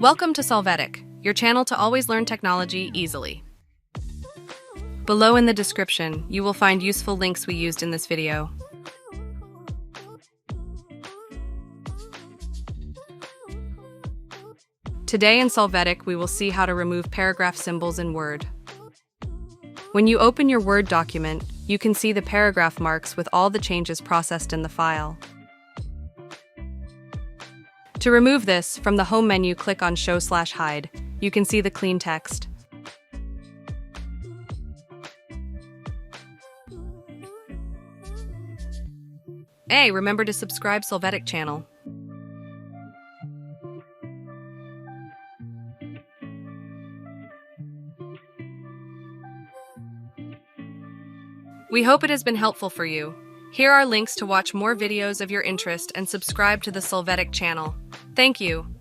Welcome to Solvetic, your channel to always learn technology easily. Below in the description, you will find useful links we used in this video. Today in Solvetic, we will see how to remove paragraph symbols in Word. When you open your Word document, you can see the paragraph marks with all the changes processed in the file. To remove this, from the Home menu, click on Show/Hide. You can see the clean text. Hey, remember to subscribe Solvetic channel. We hope it has been helpful for you. Here are links to watch more videos of your interest and subscribe to the Solvetic channel. Thank you.